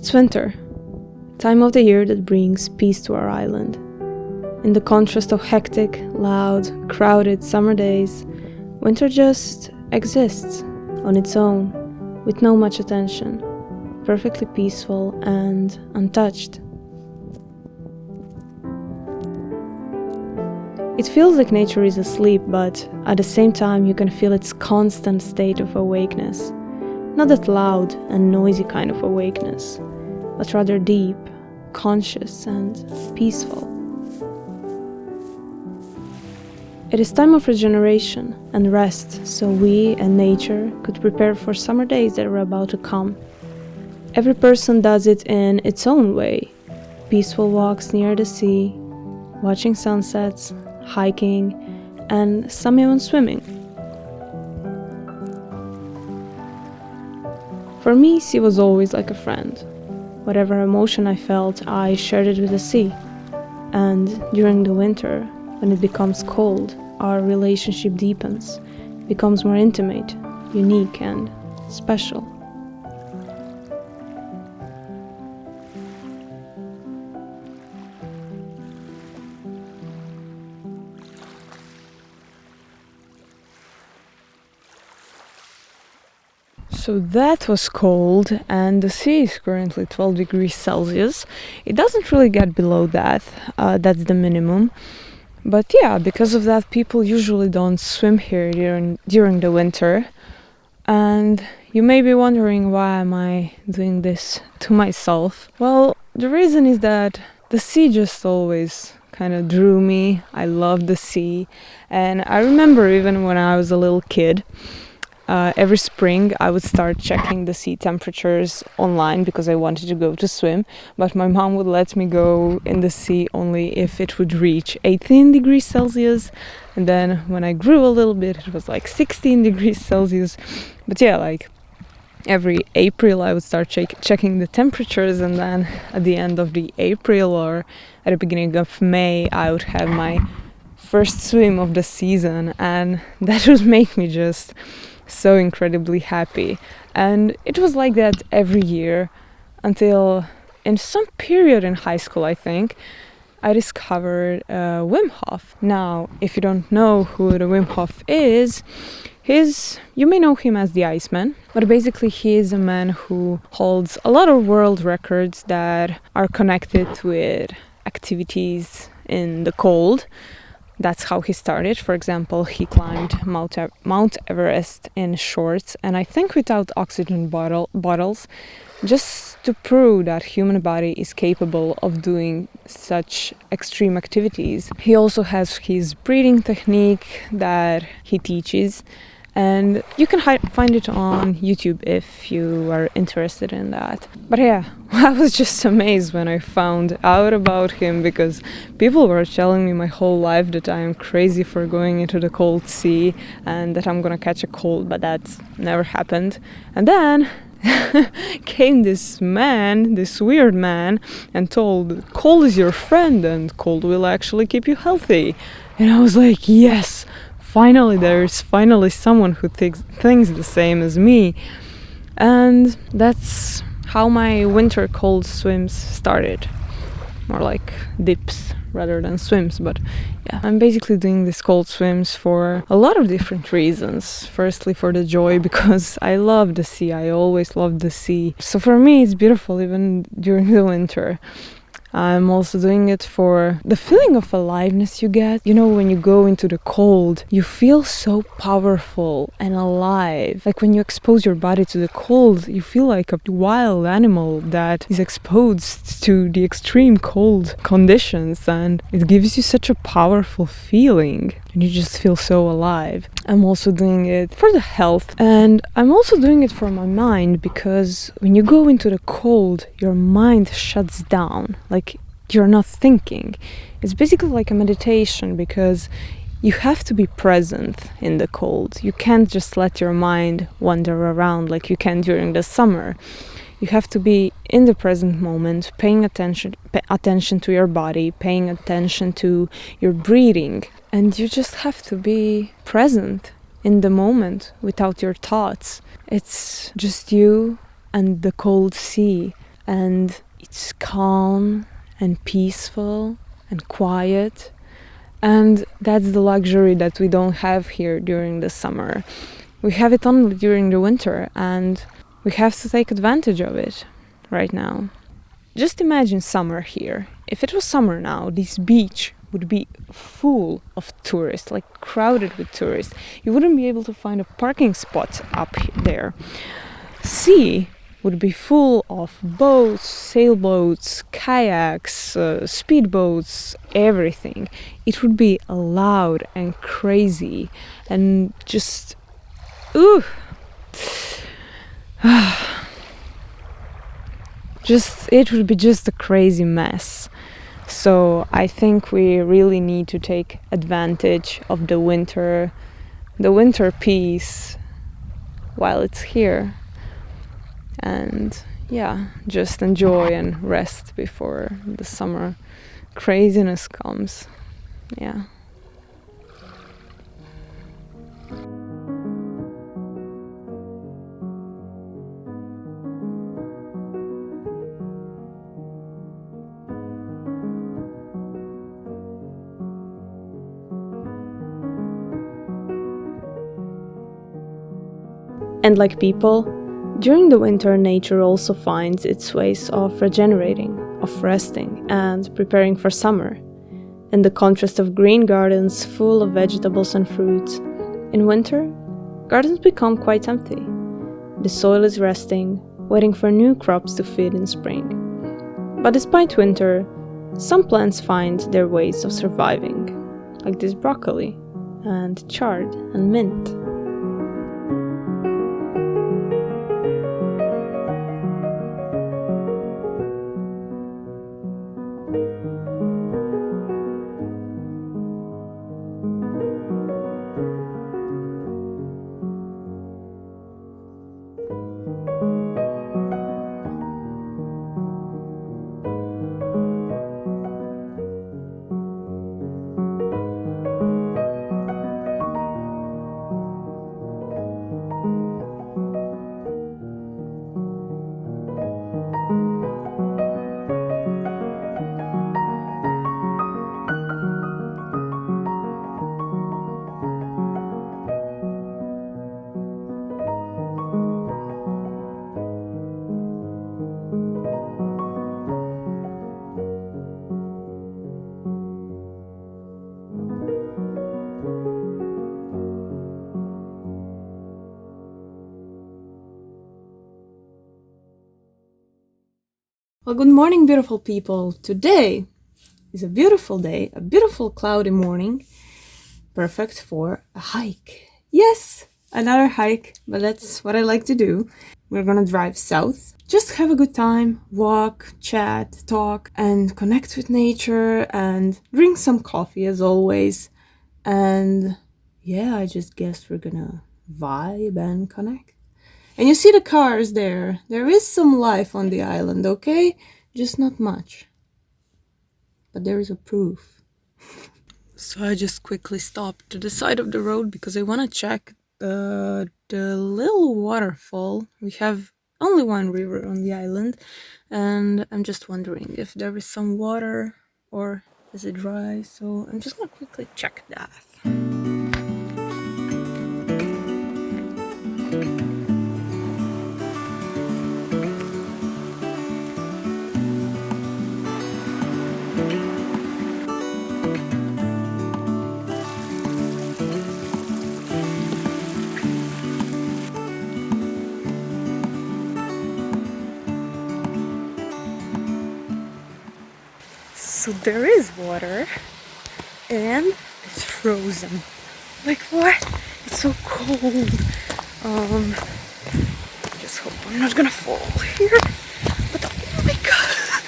It's winter, time of the year that brings peace to our island. In the contrast of hectic, loud, crowded summer days, winter just exists on its own, with no much attention, perfectly peaceful and untouched. It feels like nature is asleep, but at the same time you can feel its constant state of awakeness. Not that loud and noisy kind of awakeness, but rather deep, conscious and peaceful. It is time of regeneration and rest, so we and nature could prepare for summer days that are about to come. Every person does it in its own way. Peaceful walks near the sea, watching sunsets, hiking, and some even swimming. For me, sea was always like a friend. Whatever emotion I felt, I shared it with the sea. And during the winter, when it becomes cold, our relationship deepens, becomes more intimate, unique, and special. So that was cold, and the sea is currently 12 degrees Celsius. It doesn't really get below that, that's the minimum. But yeah, because of that, people usually don't swim here during the winter. And you may be wondering, why am I doing this to myself? Well, the reason is that the sea just always kind of drew me. I love the sea. And I remember even when I was a little kid, every spring I would start checking the sea temperatures online because I wanted to go to swim, but my mom would let me go in the sea only if it would reach 18 degrees Celsius, and then when I grew a little bit it was like 16 degrees Celsius. But yeah, like every April I would start checking the temperatures, and then at the end of the April or at the beginning of May I would have my first swim of the season, and that would make me just so incredibly happy. And it was like that every year until in some period in high school, I think, I discovered Wim Hof. Now, if you don't know who the Wim Hof is, you may know him as the Iceman, but basically he is a man who holds a lot of world records that are connected with activities in the cold. That's how he started. For example, he climbed Mount Everest in shorts, and I think without oxygen bottles, just to prove that human body is capable of doing such extreme activities. He also has his breathing technique that he teaches, and you can find it on YouTube if you are interested in that. But yeah, I was just amazed when I found out about him, because people were telling me my whole life that I am crazy for going into the cold sea and that I'm gonna catch a cold, but that's never happened. And then came this weird man, and told, cold is your friend and cold will actually keep you healthy. And I was like, yes! Finally, there's someone who thinks the same as me. And that's how my winter cold swims started. More like dips rather than swims, but yeah. I'm basically doing these cold swims for a lot of different reasons. Firstly, for the joy, because I love the sea. I always loved the sea. So for me, it's beautiful even during the winter. I'm also doing it for the feeling of aliveness you get. You know, when you go into the cold, you feel so powerful and alive. Like when you expose your body to the cold, you feel like a wild animal that is exposed to the extreme cold conditions, and it gives you such a powerful feeling. And you just feel so alive. I'm also doing it for the health, and I'm also doing it for my mind, because when you go into the cold, your mind shuts down. Like, you're not thinking. It's basically like a meditation, because you have to be present in the cold. You can't just let your mind wander around like you can during the summer. You have to be in the present moment, paying attention to your body, paying attention to your breathing. And you just have to be present in the moment without your thoughts. It's just you and the cold sea and it's calm and peaceful and quiet. And that's the luxury that we don't have here during the summer. We have it only during the winter, and we have to take advantage of it right now. Just imagine summer here. If it was summer now, this beach would be full of tourists, like crowded with tourists. You wouldn't be able to find a parking spot up there. Sea would be full of boats, sailboats, kayaks, speedboats, everything. It would be loud and crazy and just it would be just a crazy mess. So I think we really need to take advantage of the winter peace while it's here, and just enjoy and rest before the summer craziness comes. And like people, during the winter, nature also finds its ways of regenerating, of resting, and preparing for summer. In the contrast of green gardens full of vegetables and fruits, in winter, gardens become quite empty. The soil is resting, waiting for new crops to feed in spring. But despite winter, some plants find their ways of surviving, like this broccoli, and chard and mint. Well, good morning, beautiful people. Today is a beautiful day, a beautiful cloudy morning, perfect for a hike. Yes, another hike, but that's what I like to do. We're gonna drive south, just have a good time, walk, chat, talk, and connect with nature, and drink some coffee as always. And I just guess we're gonna vibe and connect. And you see the cars there. There is some life on the island, okay? Just not much. But there is a proof. So I just quickly stopped to the side of the road because I want to check the little waterfall. We have only one river on the island, and I'm just wondering if there is some water or is it dry. So I'm just gonna quickly check that. So there is water, and it's frozen. Like what? It's so cold. Just hope I'm not gonna fall here. But oh my god!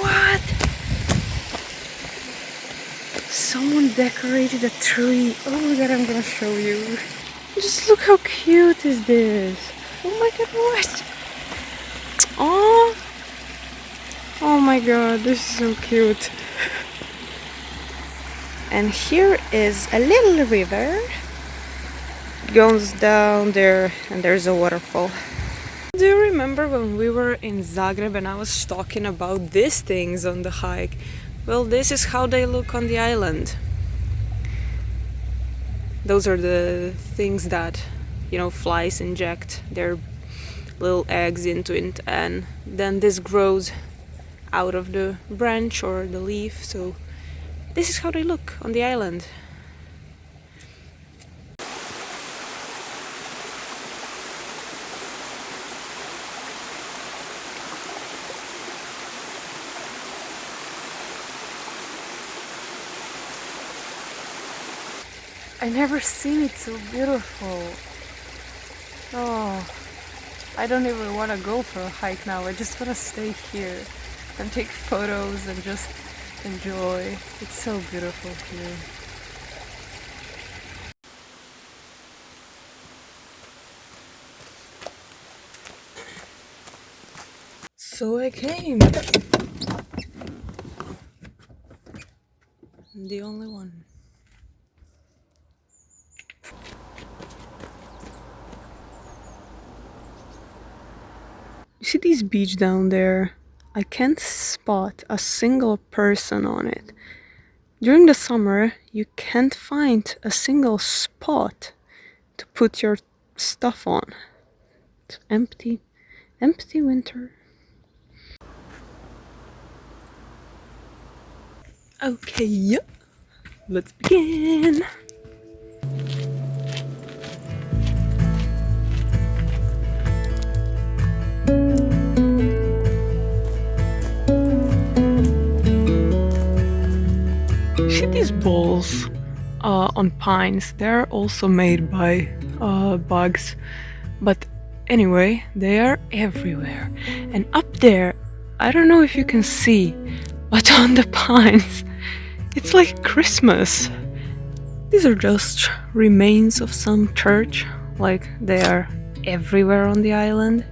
What? Someone decorated a tree. Oh my god, I'm gonna show you. Just look how cute is this. Oh my god, what? Oh. Oh my god, this is so cute. And here is a little river. It goes down there and there's a waterfall. do you remember when we were in Zagreb and I was talking about these things on the hike? Well, this is how they look on the island. Those are the things that, flies inject their little eggs into it, and then this grows out of the branch or the leaf. So this is how they look on the island. I never seen it so beautiful. Oh, I don't even want to go for a hike now. I just want to stay here and take photos and just enjoy. It's so beautiful here. So I came. I'm the only one. You see this beach down there? I can't spot a single person on it. During the summer, you can't find a single spot to put your stuff on. It's empty winter. Okay, let's begin. See these balls on pines? They're also made by bugs, but anyway, they are everywhere. And up there, I don't know if you can see, but on the pines, it's like Christmas. These are just remains of some church, like they are everywhere on the island.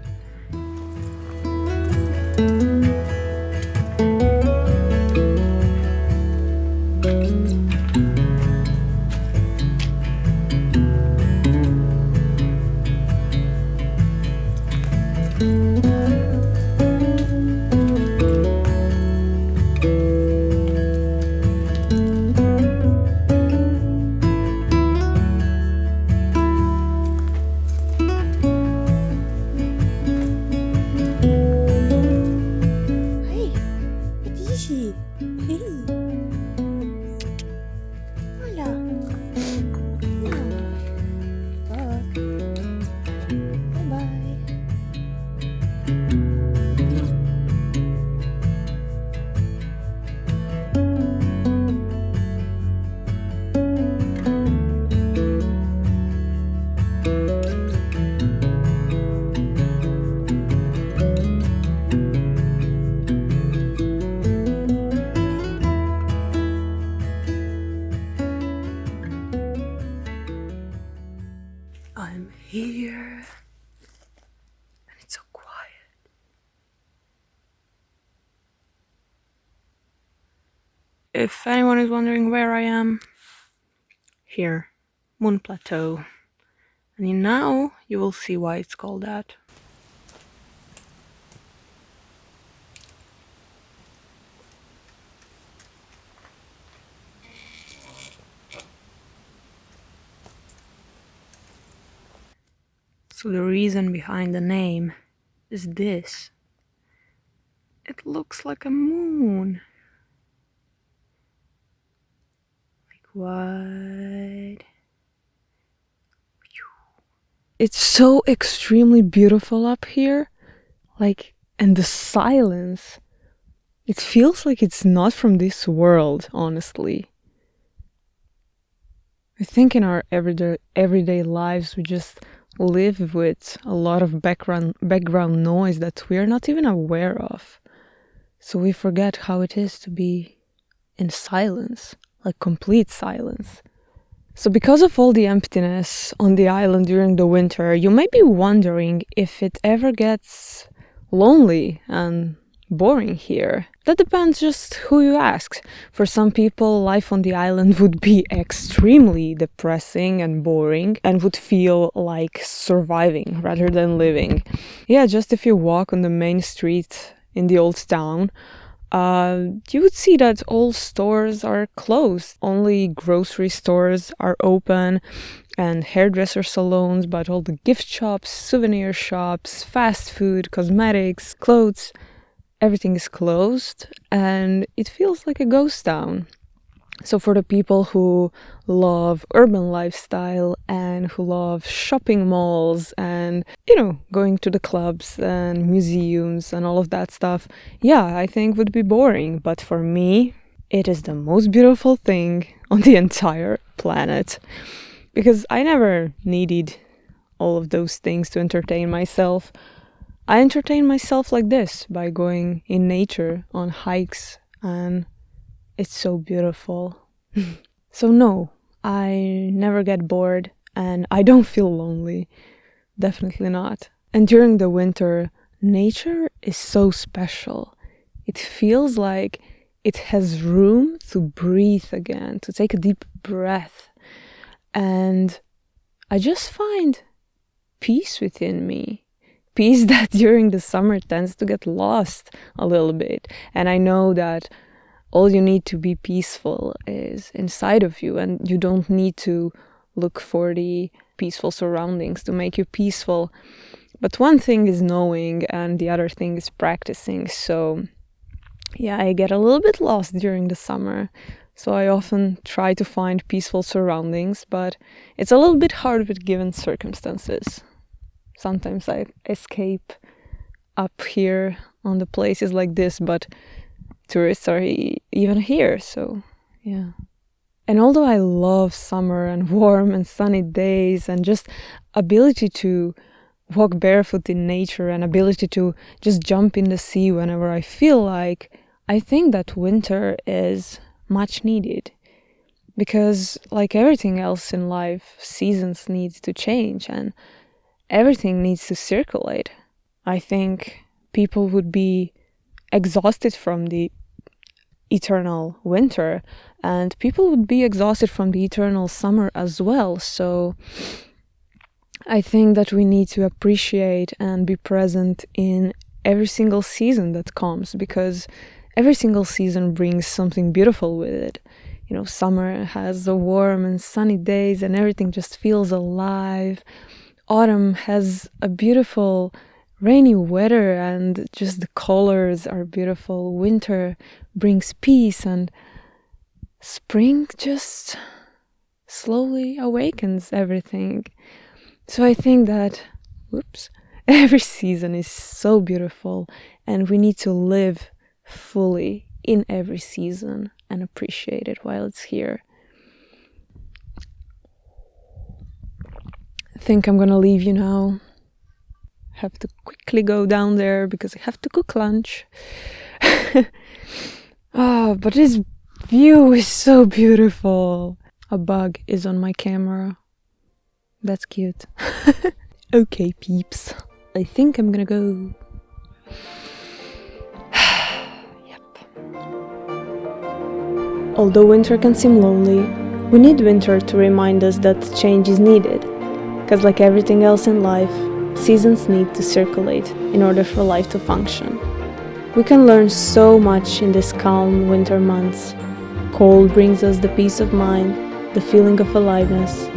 I'm here, and it's so quiet. If anyone is wondering where I am, here, Moon Plateau. And now you will see why it's called that. So the reason behind the name is this. It looks like a moon. Like what? It's so extremely beautiful up here. And the silence. It feels like it's not from this world, honestly. I think in our everyday lives we just live with a lot of background noise that we are not even aware of. So we forget how it is to be in silence, like complete silence. So because of all the emptiness on the island during the winter, you may be wondering if it ever gets lonely and boring here. That depends just who you ask. For some people, life on the island would be extremely depressing and boring and would feel like surviving rather than living. Yeah, just if you walk on the main street in the old town, you would see that all stores are closed. Only grocery stores are open and hairdresser salons, but all the gift shops, souvenir shops, fast food, cosmetics, clothes, everything is closed and it feels like a ghost town. So for the people who love urban lifestyle and who love shopping malls and, going to the clubs and museums and all of that stuff, yeah, I think would be boring. But for me, it is the most beautiful thing on the entire planet. Because I never needed all of those things to entertain myself. I entertain myself like this, by going in nature on hikes, and it's so beautiful. So no, I never get bored and I don't feel lonely. Definitely not. And during the winter, nature is so special. It feels like it has room to breathe again, to take a deep breath. And I just find peace within me. Peace that during the summer tends to get lost a little bit. And I know that all you need to be peaceful is inside of you, and you don't need to look for the peaceful surroundings to make you peaceful. But one thing is knowing and the other thing is practicing. So yeah, I get a little bit lost during the summer. So I often try to find peaceful surroundings, but it's a little bit hard with given circumstances. Sometimes I escape up here on the places like this, but tourists are even here, so yeah. And although I love summer and warm and sunny days and just ability to walk barefoot in nature and ability to just jump in the sea whenever I feel like, I think that winter is much needed. Because like everything else in life, seasons need to change and everything needs to circulate. I think people would be exhausted from the eternal winter, and people would be exhausted from the eternal summer as well. So I think that we need to appreciate and be present in every single season that comes, because every single season brings something beautiful with it. Summer has the warm and sunny days and everything just feels alive. Autumn has a beautiful rainy weather and just the colors are beautiful. Winter brings peace, and spring just slowly awakens everything. So I think that, every season is so beautiful and we need to live fully in every season and appreciate it while it's here. I think I'm gonna leave you now. Have to quickly go down there because I have to cook lunch. But this view is so beautiful. A bug is on my camera. That's cute. Okay, peeps. I think I'm gonna go. Yep. Although winter can seem lonely, we need winter to remind us that change is needed. Because like everything else in life, seasons need to circulate in order for life to function. We can learn so much in these calm winter months. Cold brings us the peace of mind, the feeling of aliveness.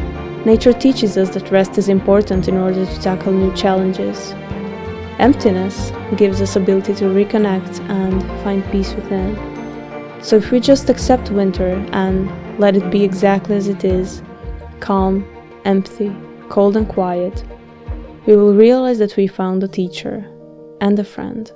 Nature teaches us that rest is important in order to tackle new challenges. Emptiness gives us ability to reconnect and find peace within. So if we just accept winter and let it be exactly as it is, calm, empty, cold and quiet, we will realize that we found a teacher and a friend.